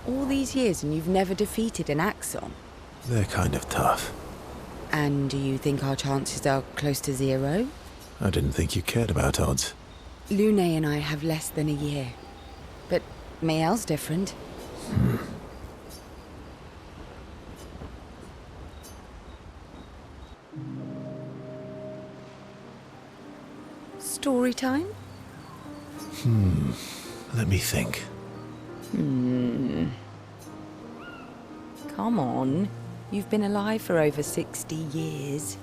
All these years and you've never defeated an Axon? They're kind of tough. And do you think our chances are close to zero? I didn't think you cared about odds. Lune and I have less than a year. But Mael's different. Story time? Let me think. Come on. You've been alive for over 60 years.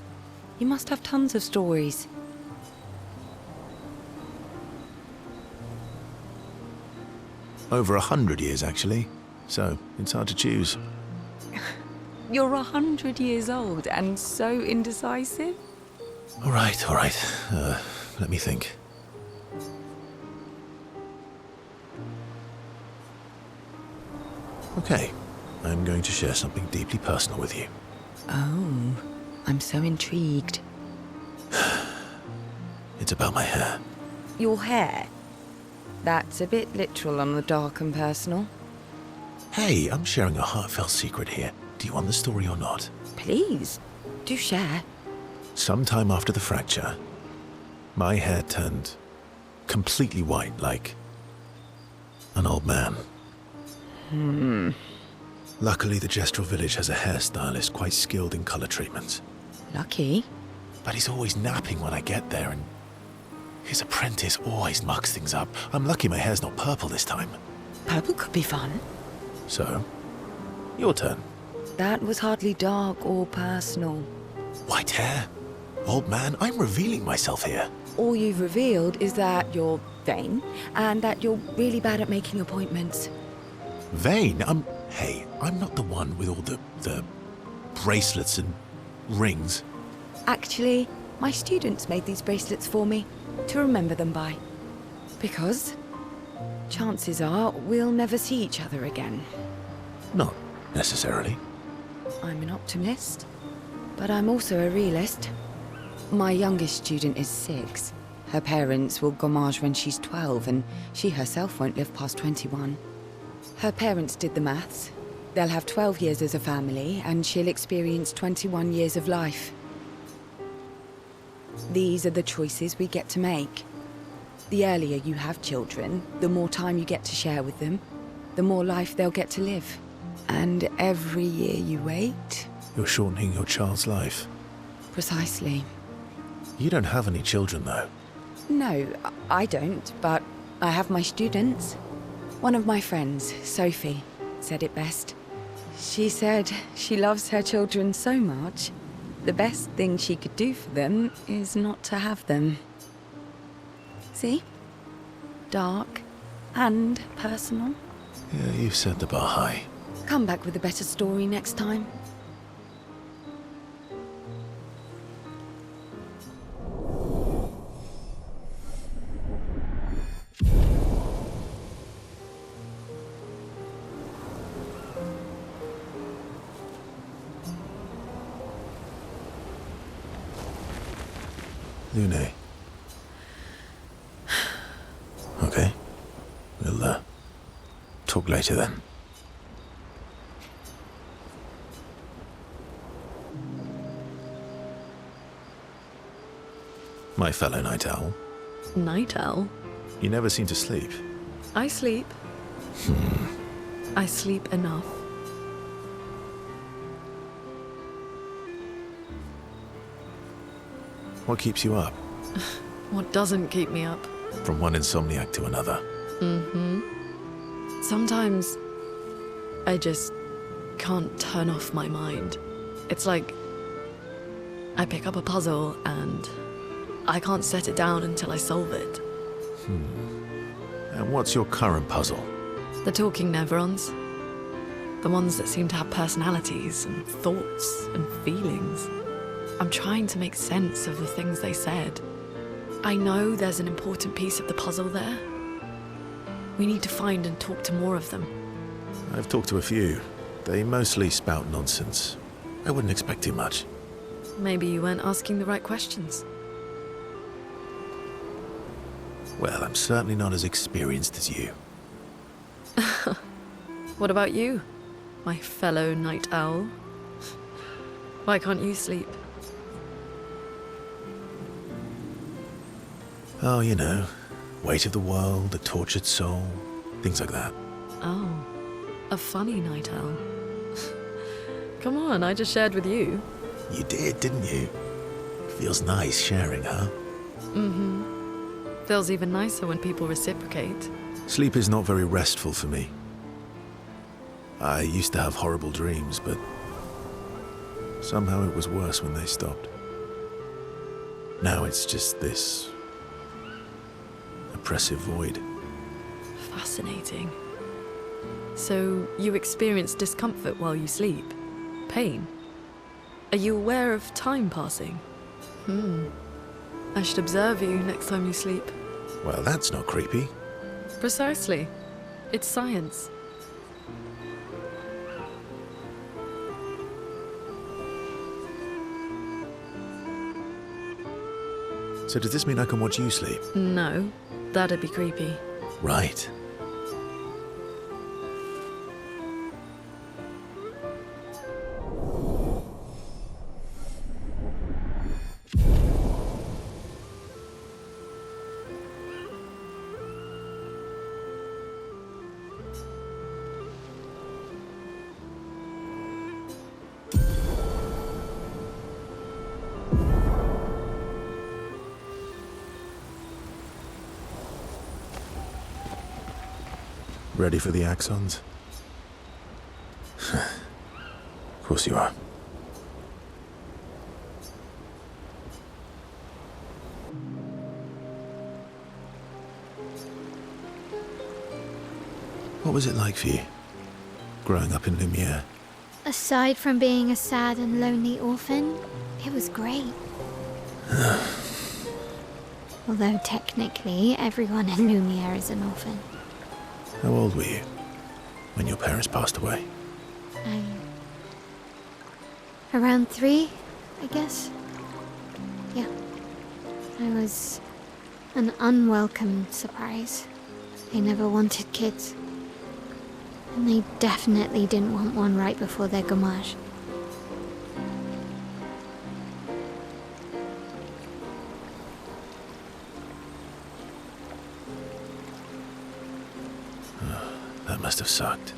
You must have tons of stories. Over 100 years, actually. So, it's hard to choose. You're 100 years old and so indecisive? All right. Let me think. Okay, I'm going to share something deeply personal with you. Oh, I'm so intrigued. It's about my hair. Your hair? That's a bit literal on the dark and personal. Hey, I'm sharing a heartfelt secret here. Do you want the story or not? Please, do share. Sometime after the fracture, my hair turned completely white, like an old man. Luckily, the Gestural Village has a hairstylist quite skilled in color treatments. Lucky. But he's always napping when I get there, and his apprentice always mucks things up. I'm lucky my hair's not purple this time. Purple could be fun. So, your turn. That was hardly dark or personal. White hair? Old man, I'm revealing myself here. All you've revealed is that you're vain and that you're really bad at making appointments. Vain? Hey, I'm not the one with all the bracelets and rings. Actually, my students made these bracelets for me to remember them by. Because chances are we'll never see each other again. Not necessarily. I'm an optimist, but I'm also a realist. My youngest student is 6. Her parents will gommage when she's 12, and she herself won't live past 21. Her parents did the maths. They'll have 12 years as a family, and she'll experience 21 years of life. These are the choices we get to make. The earlier you have children, the more time you get to share with them, the more life they'll get to live. And every year you wait... You're shortening your child's life. Precisely. You don't have any children, though. No, I don't, but I have my students. One of my friends, Sophie, said it best. She said she loves her children so much, the best thing she could do for them is not to have them. See? Dark and personal. Yeah, you've set the bar high. Come back with a better story next time. Lune. Okay. We'll, talk later then. My fellow night owl. Night owl? You never seem to sleep. I sleep. I sleep enough. What keeps you up? What doesn't keep me up? From one insomniac to another. Sometimes I just can't turn off my mind. It's like I pick up a puzzle and I can't set it down until I solve it. And what's your current puzzle? The talking neurons. The ones that seem to have personalities and thoughts and feelings. I'm trying to make sense of the things they said. I know there's an important piece of the puzzle there. We need to find and talk to more of them. I've talked to a few. They mostly spout nonsense. I wouldn't expect too much. Maybe you weren't asking the right questions. Well, I'm certainly not as experienced as you. What about you, my fellow night owl? Why can't you sleep? Oh, you know, weight of the world, a tortured soul, things like that. Oh, a funny night owl. Come on, I just shared with you. You did, didn't you? Feels nice sharing, huh? Feels even nicer when people reciprocate. Sleep is not very restful for me. I used to have horrible dreams, but somehow it was worse when they stopped. Now it's just this oppressive void. Fascinating. So, you experience discomfort while you sleep? Pain? Are you aware of time passing? I should observe you next time you sleep. Well, that's not creepy. Precisely. It's science. So does this mean I can watch you sleep? No, that'd be creepy. Right. Ready for the axons? Of course you are. What was it like for you, growing up in Lumiere? Aside from being a sad and lonely orphan, it was great. Although technically, everyone in Lumiere is an orphan. How old were you when your parents passed away? Around 3, I guess. Yeah. I was an unwelcome surprise. They never wanted kids. And they definitely didn't want one right before their gommage. That must have sucked.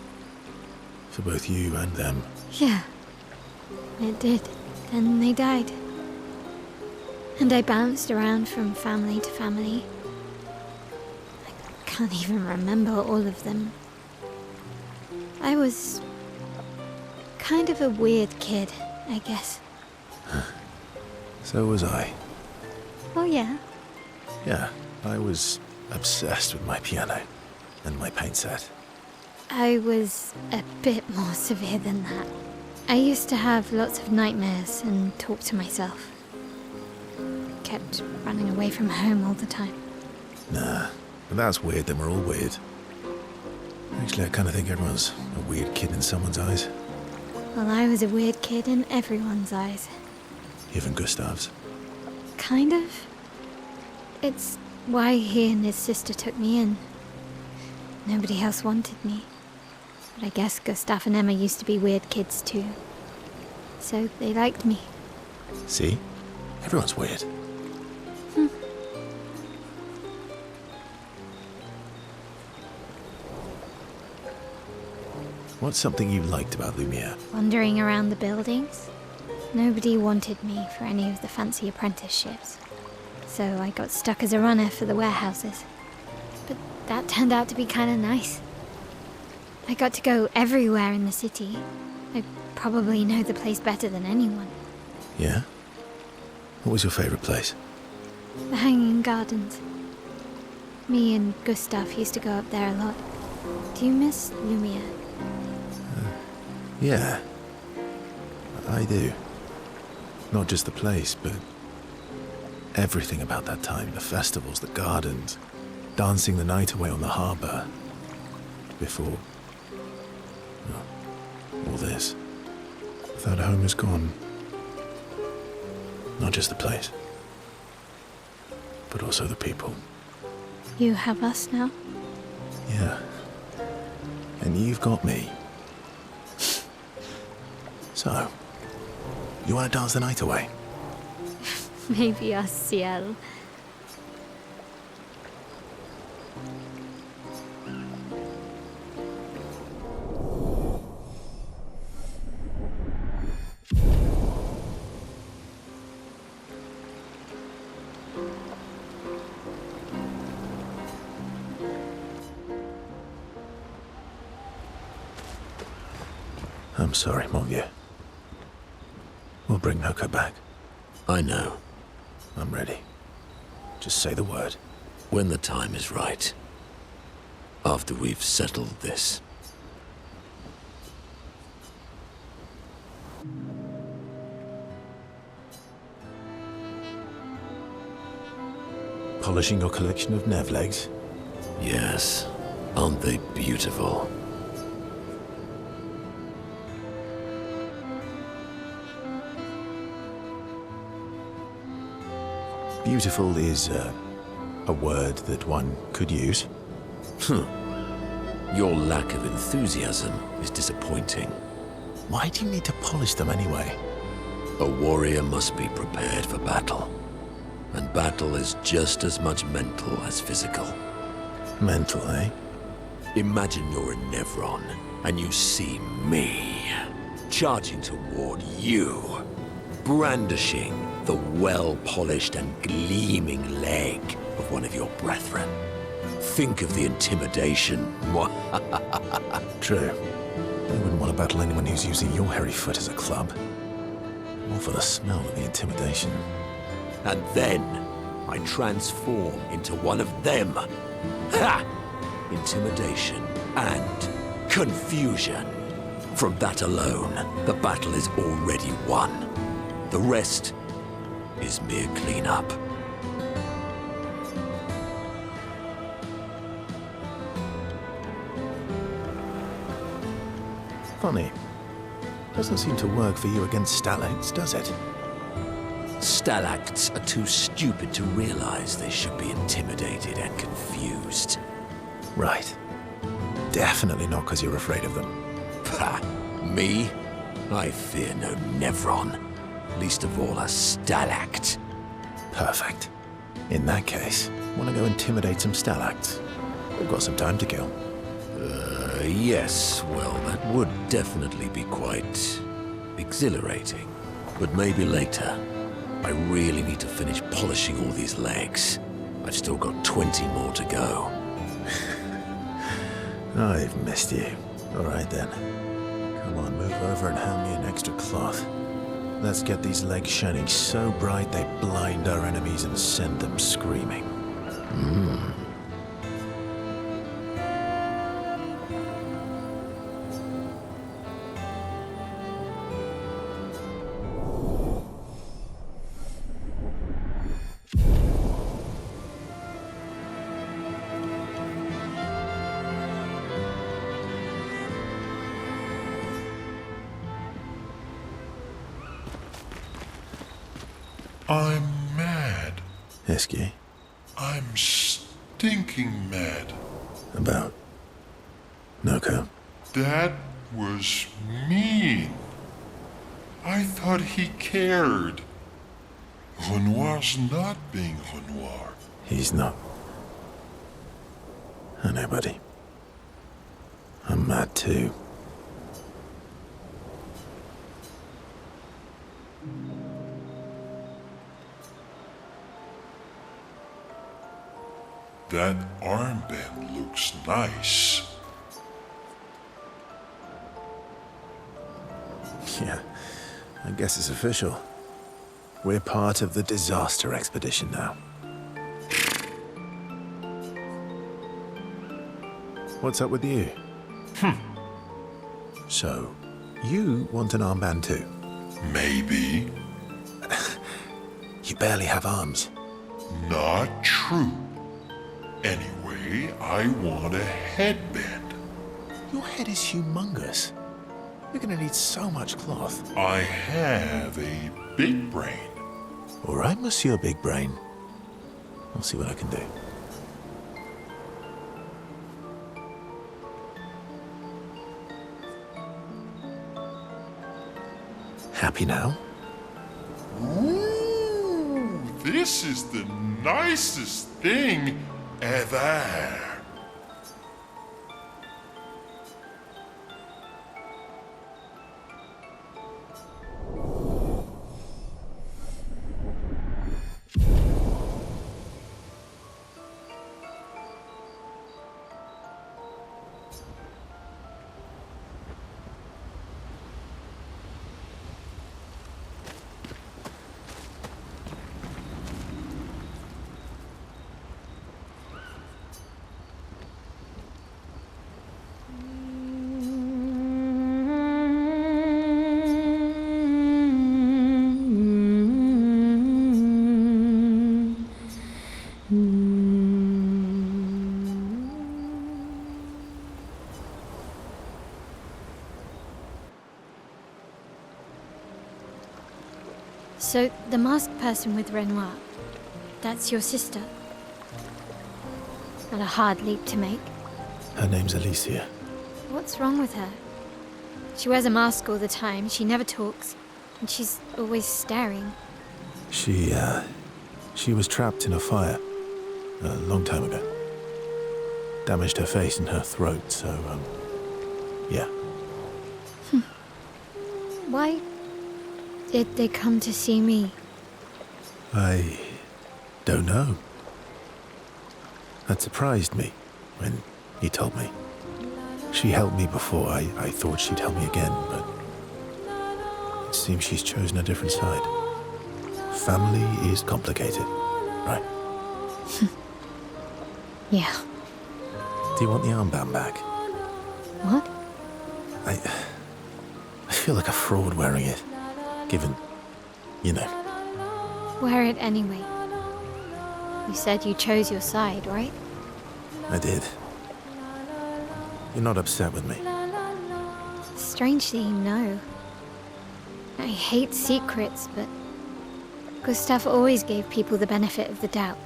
For both you and them. Yeah. It did. Then they died. And I bounced around from family to family. I can't even remember all of them. I was kind of a weird kid, I guess. So was I. Oh yeah? Yeah, I was obsessed with my piano and my paint set. I was a bit more severe than that. I used to have lots of nightmares and talk to myself. Kept running away from home all the time. Nah, if that's weird, then we're all weird. Actually, I kind of think everyone's a weird kid in someone's eyes. Well, I was a weird kid in everyone's eyes. Even Gustav's. Kind of. It's why he and his sister took me in. Nobody else wanted me. But I guess Gustav and Emma used to be weird kids too. So they liked me. See? Everyone's weird. What's something you liked about Lumiere? Wandering around the buildings. Nobody wanted me for any of the fancy apprenticeships. So I got stuck as a runner for the warehouses. But that turned out to be kind of nice. I got to go everywhere in the city. I probably know the place better than anyone. Yeah? What was your favorite place? The Hanging Gardens. Me and Gustav used to go up there a lot. Do you miss Lumiere? Yeah. I do. Not just the place, but everything about that time. The festivals, the gardens, dancing the night away on the harbour. Before... well, all this. That home is gone. Not just the place, but also the people. You have us now? Yeah. And you've got me. So, you want to dance the night away? Maybe us, Ciel. I'm sorry, mon vieux. We'll bring Noko back. I know. I'm ready. Just say the word. When the time is right. After we've settled this. Polishing your collection of Nev legs? Yes. Aren't they beautiful? Beautiful is a word that one could use. Your lack of enthusiasm is disappointing. Why do you need to polish them anyway? A warrior must be prepared for battle. And battle is just as much mental as physical. Mental, eh? Imagine you're a Nevron, and you see me, charging toward you, brandishing the well-polished and gleaming leg of one of your brethren. Think of the intimidation. True. I wouldn't want to battle anyone who's using your hairy foot as a club. More for the smell than the intimidation. And then I transform into one of them. Ha! Intimidation and confusion. From that alone, the battle is already won. The rest is mere cleanup. Funny. Doesn't seem to work for you against stalacts, does it? Stalacts are too stupid to realize they should be intimidated and confused. Right. Definitely not because you're afraid of them. Ha! Me? I fear no Nevron. Least of all a stalact. Perfect. In that case, want to go intimidate some stalacts? We've got some time to kill. Yes. Well, that would definitely be quite exhilarating. But maybe later. I really need to finish polishing all these legs. I've still got 20 more to go. I've missed you. All right then. Come on, move over and hand me an extra cloth. Let's get these legs shining so bright they blind our enemies and send them screaming. I'm mad. Heskey, I'm stinking mad. about Noko. That was mean. I thought he cared. Renoir's not being Renoir. He's not. I know, buddy. I'm mad too. That armband looks nice. Yeah, I guess it's official. We're part of the disaster expedition now. What's up with you? So, you want an armband too? Maybe. You barely have arms. Not true. Anyway, I want a headband. Your head is humongous. You're gonna need so much cloth. I have a big brain. All right, Monsieur Big Brain. I'll see what I can do. Happy now? Ooh, this is the nicest thing ever. So, the masked person with Renoir, that's your sister? Not a hard leap to make. Her name's Alicia. What's wrong with her? She wears a mask all the time, she never talks, and she's always staring. She was trapped in a fire a long time ago. Damaged her face and her throat, so, yeah. Why did they come to see me? I don't know. That surprised me when he told me. She helped me before. I thought she'd help me again, but it seems she's chosen a different side. Family is complicated, right? Yeah. Do you want the armband back? What? I feel like a fraud wearing it, given, you know. Wear it anyway. You said you chose your side, right? I did. You're not upset with me. Strangely, no. I hate secrets, but Gustav always gave people the benefit of the doubt.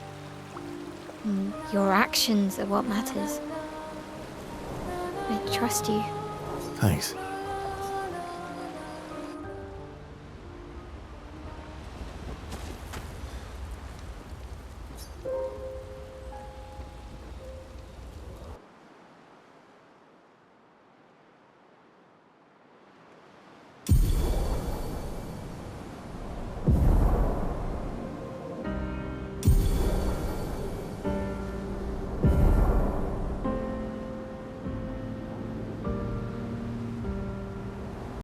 And your actions are what matters. I trust you. Thanks.